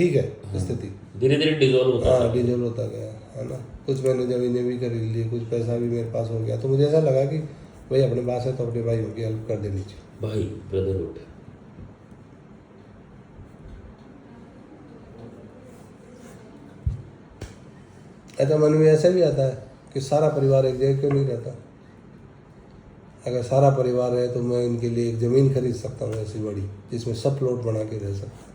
ठीक है स्थिति। धीरे धीरे डिजोल्व होता हाँ डिजोल्व होता गया है ना। कुछ मैंने ज़मीनें भी खरीद ली, कुछ पैसा भी मेरे पास हो गया, तो मुझे ऐसा लगा कि भाई अपने पास है तो अपने भाई की हेल्प कर देनी चाहिए। भाई ब्रदरहुड। ऐसा मन में ऐसा भी आता है कि सारा परिवार एक जगह क्यों नहीं रहता। अगर सारा परिवार है तो मैं इनके लिए एक ज़मीन खरीद सकता हूँ ऐसी बड़ी, जिसमें सब प्लॉट बना के रह सकता हूँ।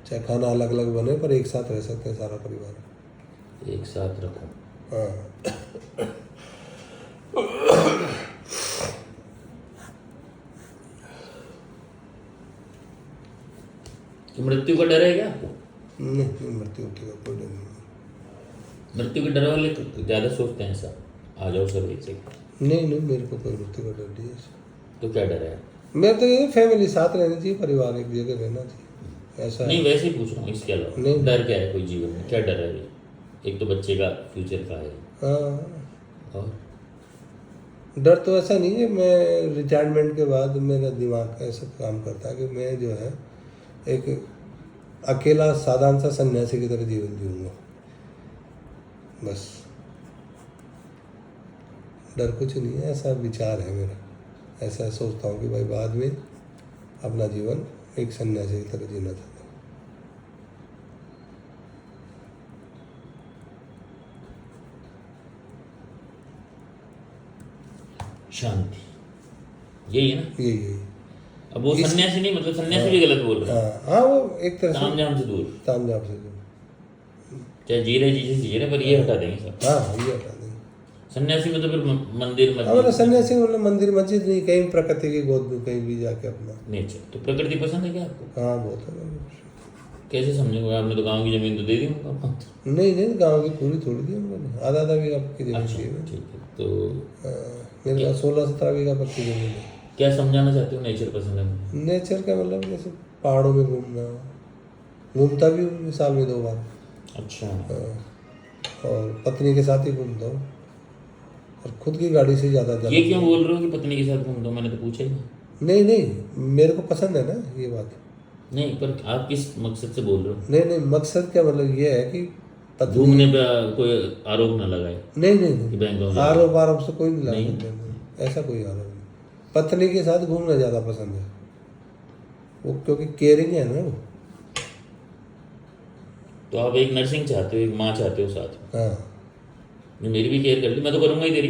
चाहे खाना अलग अलग बने पर एक साथ रह सकते हैं सारा परिवार। एक साथ रखो। हाँ कि मृत्यु का डर है क्या आपको? नहीं, मृत्यु का कोई डर नहीं। मृत्यु के डर वाले ज़्यादा सोचते हैं ऐसा, आ जाओ सब एक से। नहीं, मेरे को कोई मृत्यु का डर नहीं है। तो क्या डर है? मेरे तो ये फैमिली साथ रहनी चाहिए, परिवार एक जगह रहना चाहिए, ऐसा नहीं वैसे ही पूछ रहा हूँ, इसके अलावा नहीं। डर क्या है कोई जीवन में? क्या डर है ये? एक तो बच्चे का फ्यूचर का है, हाँ और डर तो ऐसा नहीं है। मैं रिटायरमेंट के बाद मेरा दिमाग ऐसा काम करता है कि मैं जो है एक अकेला साधारण सा सन्यासी की तरह जीवन जीऊँगा, बस। डर कुछ नहीं है, ऐसा विचार है मेरा। ऐसा सोचता हूँ कि भाई बाद में अपना जीवन एक सन्यासी की तरह जीना चाहता हूँ। शांति, यही है ना? यही अब वो सन्यासी नहीं, मतलब सन्यासी भी गलत बोल रहे हैं। हाँ वो एक तरह से तामझाम से दूर, तामझाम से दूर। चाहे जी रहे जी रहे, पर ये हटा देंगे सब। हाँ ये हटा देंगे। सन्यासी में तो फिर मंदिर हमारा मस्जिद, सन्यासी मतलब मंदिर मस्जिद नहीं, कहीं प्रकृति की गोद में कहीं भी जाके अपना। नेचर। तो प्रकृति पसंद है क्या आपको? हाँ बहुत है। कैसे समझेंगे? आपने तो गांव की जमीन तो दे दी होगा। नहीं, गाँव की पूरी थोड़ी दी उन्होंने, आधा बीघा पक्की जमीन अच्छा दी है। ठीक है। तो मेरे पास 16-17 बीघा पक्की जमीन है। क्या समझाना चाहते हो? नेचर पसंद है मुझे। नेचर का मतलब जैसे पहाड़ों में घूमना, घूमता भी हूँ साल में 2 बार। अच्छा, और पत्नी के साथ ही घूमता हूँ, और खुद की गाड़ी से ज़्यादा ये क्यों बोल रहे हो कि पत्नी के साथ घूम दो? मैंने तो पूछा ही नहीं। नहीं, मेरे को पसंद है ना ये बात। नहीं, पर आप किस मकसद से बोल रहे हो? नहीं, मकसद क्या मतलब ये है कि पत्नी। घूमने पे कोई आरोप ना लगाए नहीं, कि बैंगलोर जा रहे हो। आरोप से कोई नहीं नहीं। लगाता नहीं, ऐसा कोई आरोप नहीं। पत्नी के साथ घूमना ज़्यादा पसंद है वो, क्योंकि केयरिंग है ना वो। तो आप एक नर्सिंग चाहते हो, एक माँ चाहते हो साथ में। हाँ जो मेरी भी केयर कर ली, मैं तो करूँगा ही तेरी।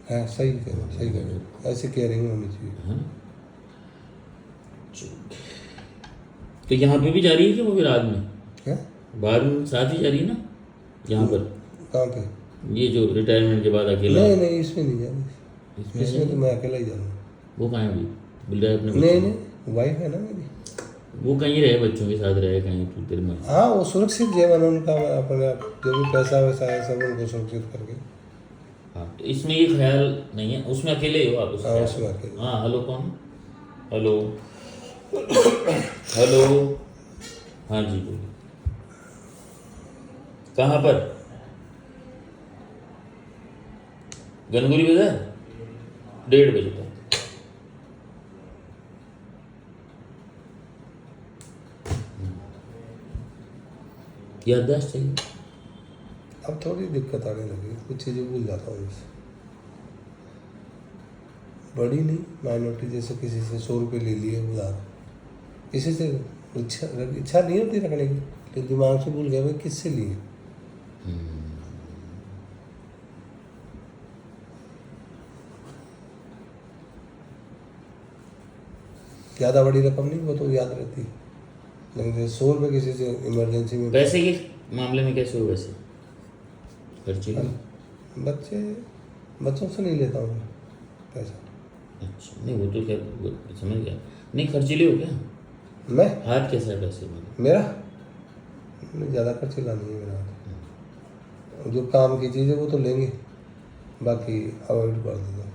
हाँ सही कह, ऐसी केयरिंग होनी चाहिए। हाँ। तो यहाँ पे भी जा रही है कि वो फिर बाद में? क्या बाद में साथ ही जा रही है ना यहाँ पर? कहाँ पे? ये जो रिटायरमेंट के बाद अकेला। नहीं इसमें नहीं जा रही, इसमें तो मैं अकेला ही जा रहा हूँ। वो कहाँ है अभी? बोल रहा है अपने नहीं वाइफ है ना मेरी। वो कहीं रहे, बच्चों के साथ रहे कहीं, तू तेरे में। हाँ वो सुरक्षित जीवन उनका, अपने जो भी पैसा वैसा है सब उनको सुरक्षित करके। हाँ, तो इसमें ये ख्याल नहीं है, उसमें अकेले ही हो आप? हाँ उसमें अकेले। हाँ हेलो, कौन? हेलो हेलो, हाँ जी बोलिए। कहाँ पर? गनगुरी बाजार 1:30 बजे तक। याददाश्त चाहिए। अब थोड़ी दिक्कत आने लगी, कुछ चीज़ें भूल जाता हूँ इससे। बड़ी नहीं, माइनॉरिटी जैसे किसी से 100 रुपये ले लिए उधार, किसी से इच्छा नहीं होती रखने की, लेकिन दिमाग से भूल गया भाई किससे लिए। ज़्यादा बड़ी रकम नहीं, वो तो याद रहती, लेकिन जैसे 100 रुपये किसी से इमरजेंसी में। पैसे के मामले में कैसे हो वैसे? खर्चे का? बच्चों से नहीं लेता हूँ पैसा। अच्छा, नहीं वो तो क्या, समझ गया। नहीं खर्चीले हो क्या? मैं हाथ कैसा है पैसे में? मेरा ज़्यादा खर्चीला नहीं है मेरा हाथ। जो काम की चीज़ है वो तो लेंगे, बाकी अवॉइड कर देता हूँ।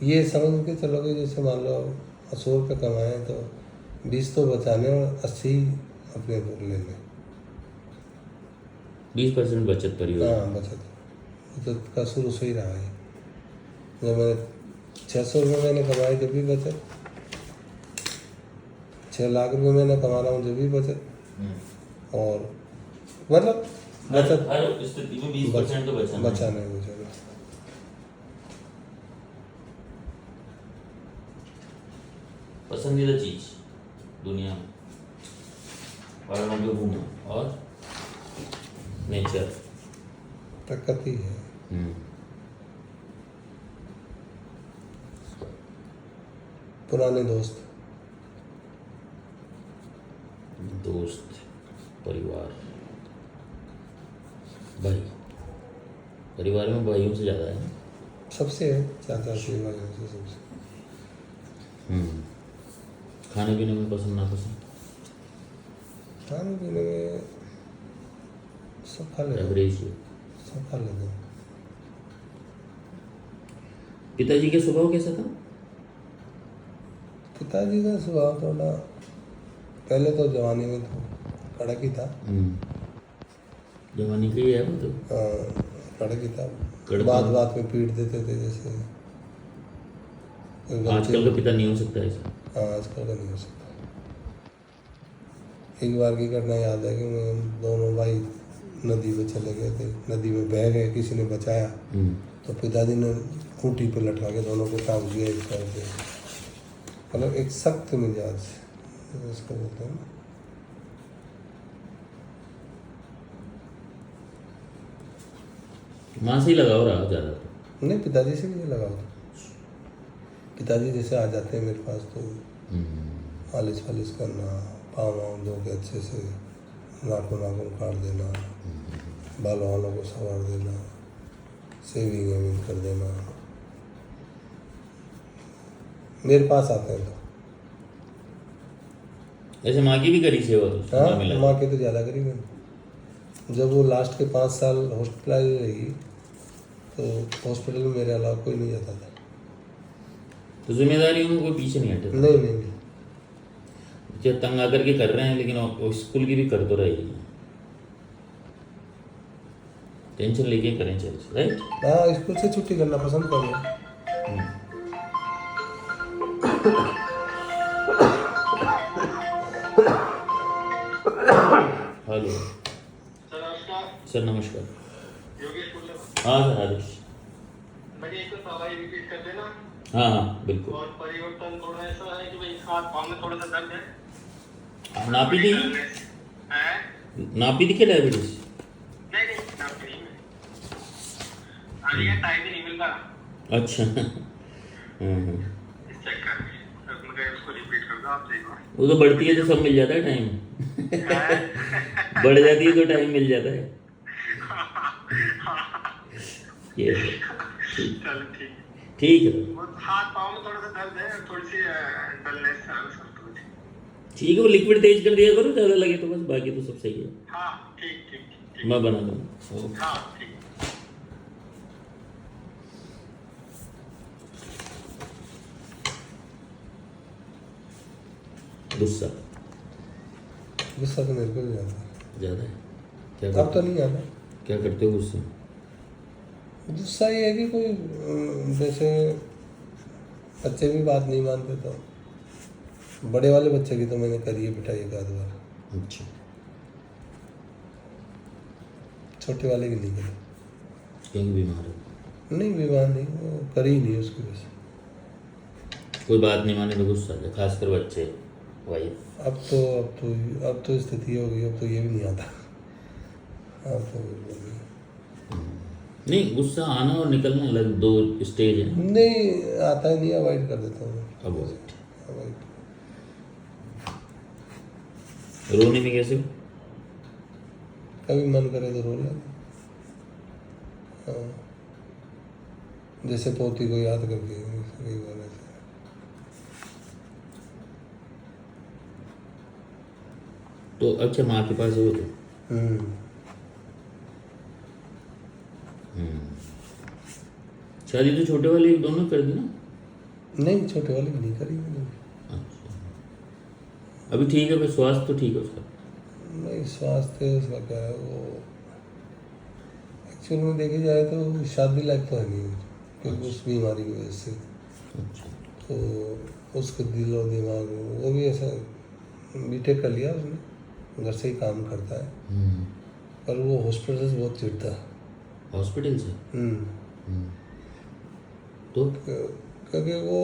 ये समझ के चलोगे, जैसे मान लो 100 रुपये कमाए तो 20 तो बचाने और 80 अपने को लेने। 20% बचत परिवार। हाँ बचत का शुरू से ही रहा है। जब मैंने 600 रुपये मैंने कमाए जब भी बचत, 6 लाख रुपए मैंने कमा रहा हूँ जब भी बचत, और मतलब बचत हर स्थिति में 20% तो बचाना बचाना है मुझे। पसंदीदा चीज दुनिया में पहाड़ों पे घूमना और नेचर। प्रकृति है। पुराने दोस्त परिवार, भाई। परिवार में भाइयों से ज़्यादा है। सबसे है चाचा से भाइयों से सबसे। खाने पीने में पसंद नापसंद? खाने पीने में सब खा लेते हैं। एवरेज। सब खा लेते हैं। पिताजी का स्वभाव कैसा था? पिताजी का स्वभाव थोड़ा पहले तो जवानी में तो कड़क ही था। जवानी का ही है वो तो। कड़क ही था। कड़क बात था। बात में पीट देते थे जैसे। आजकल का पिता नहीं हो सकता ऐसा। हाँ आजकल का नहीं हो सकता। एक बार की घटना याद है कि मैं दोनों भाई नदी में चले गए थे, नदी में बह गए, किसी ने बचाया तो पिताजी ने खूंटी पे लटका के दोनों को टांग दिया एक साइड पे। मतलब एक सख्त मिजाज उसको बोलते हैं ना। माँ से ही लगाव रहा ज़्यादा तो। नहीं, पिताजी से भी नहीं लगा था। पिताजी जैसे आ जाते हैं मेरे पास तो मालिश वालिश करना, पाँव वाँव धो के अच्छे से नाखून नाखून काट देना, बालों वालों को संवार देना, सेविंग वेविंग कर देना। मेरे पास आते हैं तो। ऐसे माँ की भी करी सेवा तो सुनने हाँ, मिला। माँ की तो ज़्यादा करी मैंने। जब वो लास्ट के 5 साल हॉस्पिटलाइज रही तो हॉस्पिटल में मेरे अलावा कोई नहीं जाता था। तो जिम्मेदारियों में कोई पीछे नहीं हटे। नहीं नहीं नहीं। जो तंग आकर के कर रहे हैं, लेकिन वो स्कूल की भी कर तो रही है। टेंशन लेके करें चल, राइट। हाँ, स्कूल से छुट्टी करना पसंद करूँ। हेलो सर, नमस्कार। हाँ सर, आदेश। मुझे एक तो सवाल रिपीट कर देना। हाँ हाँ बिल्कुल। और परिवर्तन थोड़ा ऐसा है कि भाई हाथ पाँव में थोड़ा सा दर्द है। नापी थी? हैं? नापी थी क्या डायबिटीज? नहीं नहीं, नापी नहीं है। अभी ये टाइम ही नहीं मिल रहा। अच्छा। इस चक्कर में अब मुझे उसको रिपीट कर दो आप एक बार। वो तो बढ़ती है तो सब मिल जाता है टाइम। बढ़ जाती है तो टाइम मिल जाता है। ये चलो ठीक। ठीक है। वो हाथ पाँव में थोड़ा सा दर्द है, थोड़ी सी डलनेस है उसको थोड़ी। ठीक है, वो लिक्विड तेज कर दिया करो, ज़्यादा लगे तो बस, बाकी तो सब सही है। हाँ ठीक ठीक ठीक। मैं बना दूँगा। हाँ ठीक। गुस्सा गुस्सा तो मेरे को भी आता है। ज़्यादा है क्या? अब तो नहीं आता। क्या करते हो गुस्से? गुस्सा ये है कि कोई जैसे बच्चे भी बात नहीं मानते तो बड़े वाले बच्चे की तो मैंने करी है पिटाई एक आध बार। अच्छा। छोटे वाले की नहीं करी। कहीं बीमार है? नहीं, बीमार नहीं, वो करी ही नहीं उसकी वजह से। कोई बात नहीं माने तो गुस्सा आ जाए, खासकर बच्चे, वाइफ। अब तो स्थिति हो गई, अब तो ये भी नहीं आता। अब तो नहीं, गुस्सा आना और निकलना अलग दो स्टेज है। नहीं आता ही नहीं, अवॉइड कर देता हूँ। अब अवॉइड। रोने में कैसे हो? कभी मन करे तो रो लेते। हाँ, जैसे पोती को याद करके कई बार ऐसे। तो अच्छा, माँ के पास हो तो? शादी तो छोटे वाले दोनों कर दी ना? नहीं, छोटे वाले की नहीं करी मैंने। अच्छा, अभी ठीक है, फिर स्वास्थ्य तो ठीक है उसका? नहीं, स्वास्थ्य उसका क्या है, वो एक्चुअल में देखी जाए तो शादी लायक तो है नहीं, क्योंकि उस बीमारी की वजह से। अच्छा। तो उसके दिल और दिमाग वो भी ऐसा बीटेक कर लिया उसने, घर से ही काम करता है, पर वो हॉस्पिटल से बहुत चिढ़ता है। हॉस्पिटल से? तो क्योंकि वो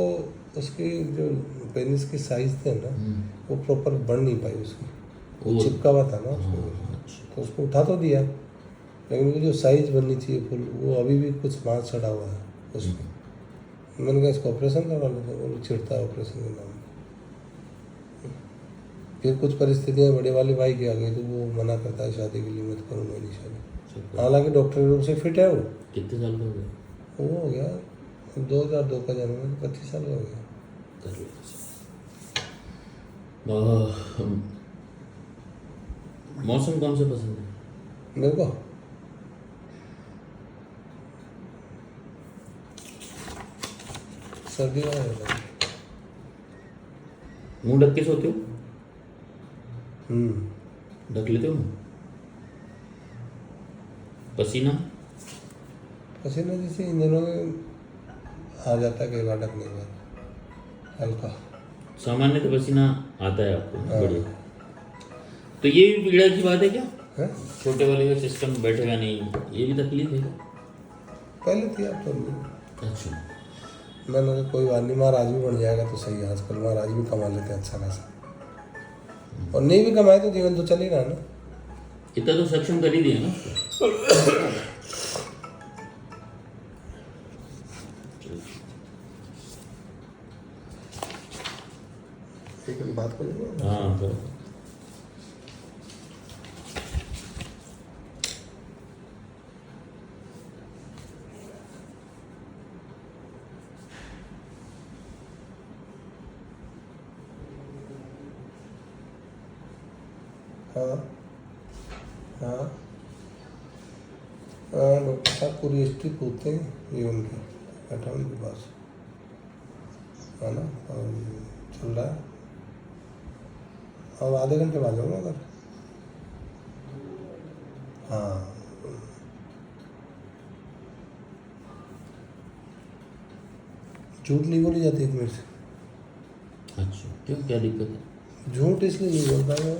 उसकी जो पेनिस की साइज थे ना, वो प्रॉपर बन नहीं पाई उसकी, वो चिपका हुआ था ना उसको। अच्छा। तो उसको उठा तो दिया, लेकिन वो जो साइज बननी चाहिए फुल, वो अभी भी कुछ मांस चढ़ा हुआ है उसको। मैंने कहा इसको ऑपरेशन करवा लो, तो वो चिढ़ता है ऑपरेशन के नाम पे। फिर कुछ परिस्थितियाँ बड़े वाले भाई की आ गई, तो वो मना करता है शादी के लिए, मत करो, मैं नहीं शादी। हालांकि डॉक्टर रूप से फिट है वो। कितने साल का हो गया? वो हो गया 2002 का जन्म है, 25 साल का हो गया। मौसम कौन सा पसंद है? मेरे को सर्दी का है। मुंह ढक के सोते हो? ढक लेते हो? पसीना? पसीना जैसे इन दिनों में आ जाता है कई बार ढकने के बाद, हल्का। सामान्य तो पसीना आता है आपको? हाँ। बढ़िया। तो ये भी पीड़ा की बात है क्या? है? छोटे वाले का सिस्टम बैठेगा नहीं, ये भी तकलीफ है क्या? पहले थी, अब तो नहीं। अच्छा। मैंने कहा कोई बात नहीं, महाराज भी बन जाएगा तो सही है। आजकल महाराज भी कमा लेते हैं अच्छा खासा, और नहीं भी कमाए तो जीवन तो चल ही रहा ना। इतना तो सक्षम कर ही दिया ना उसको। ठीक है, बात करेंगे। हाँ करो। हाँ हाँ हाँ, डॉक्टर साहब पूरी हिस्ट्री पूछते हैं ये उनकी, बैठा उनके पास है ना, और चल रहा है। अब आधे घंटे बाद जाऊँगा अगर। हाँ, झूठ नहीं बोली जाती एक मेरे से। अच्छा, क्यों, क्या दिक्कत है? झूठ इसलिए नहीं बोलता मैं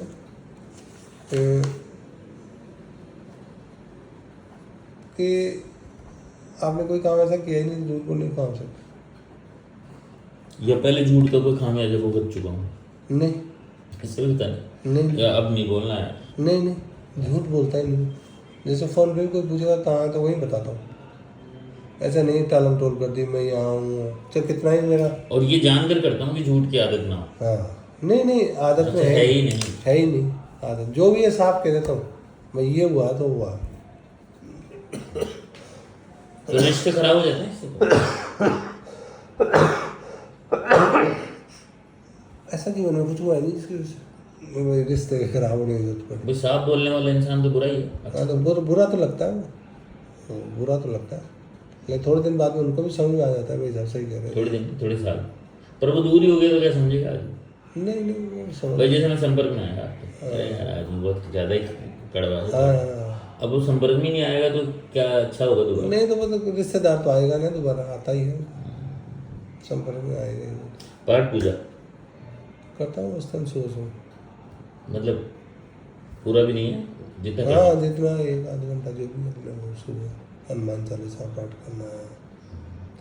कि आपने कोई काम ऐसा किया ही नहीं झूठ बोलने का काम से। या पहले झूठ का कोई खामियाजा भुगत चुका हूँ? नहीं इससे भी बता नहीं या अब नहीं बोलना है? नहीं नहीं, झूठ बोलता ही नहीं। जैसे फ़ोन पे कोई पूछेगा कहाँ है तो वही बताता हूँ, ऐसा नहीं टालम टोल कर दी मैं यहाँ हूँ, चाहे कितना ही मेरा। और ये जानकर करता हूँ कि झूठ की आदत ना हो। हाँ नहीं नहीं, आदत में अच्छा, है ही नहीं। है ही नहीं आदत। जो भी है साफ कह देता हूँ, मैं ये हुआ तो हुआ। तो रिश्ते खराब हो जाते हैं इससे तो। ऐसा जीवन में कुछ हुआ है नहीं जिसकी वजह से रिश्ते खराब होने की जरूरत पड़े। भाई साफ बोलने वाला इंसान तो बुरा ही है। हाँ, तो बुरा तो लगता है वो, बुरा तो लगता है, लेकिन थोड़े दिन बाद में उनको भी समझ में आ जाता है भाई साहब सही कह रहे हैं। थोड़े दिन, थोड़े साल, पर वो दूर ही हो गया तो क्या समझेगा आदमी? नहीं वो समझ। भाई जैसे मैं संपर्क में आया अरे यार आदमी बहुत ज़्यादा ही कड़वा है, हाँ, अब वो संपर्क में नहीं आएगा तो क्या अच्छा होगा दोबारा? नहीं तो वो तो रिश्तेदार तो आएगा ना, दोबारा आता ही है, संपर्क में आएगा ही। पाठ पूजा करता हूँ उस टाइम सुबह, मतलब पूरा भी नहीं है जितना करना हाँ है। जितना 1-8 घंटा जो भी अपने वो सुबह हनुमान चालीसा पाठ करना है,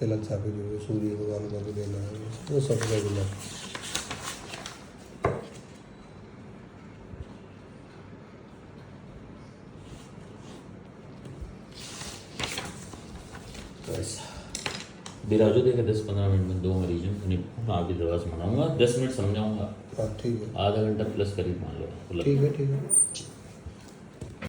तिलक छापे जो सूर्य भगवान को भी देना है, वो सब रेगुलर। बिराजो देगा 10-15 मिनट में 2 मरीजों को आपकी दवा से मनाऊंगा, 10 मिनट समझाऊंगा, हाँ ठीक है, आधा घंटा प्लस करीब मान लो। ठीक है ठीक है।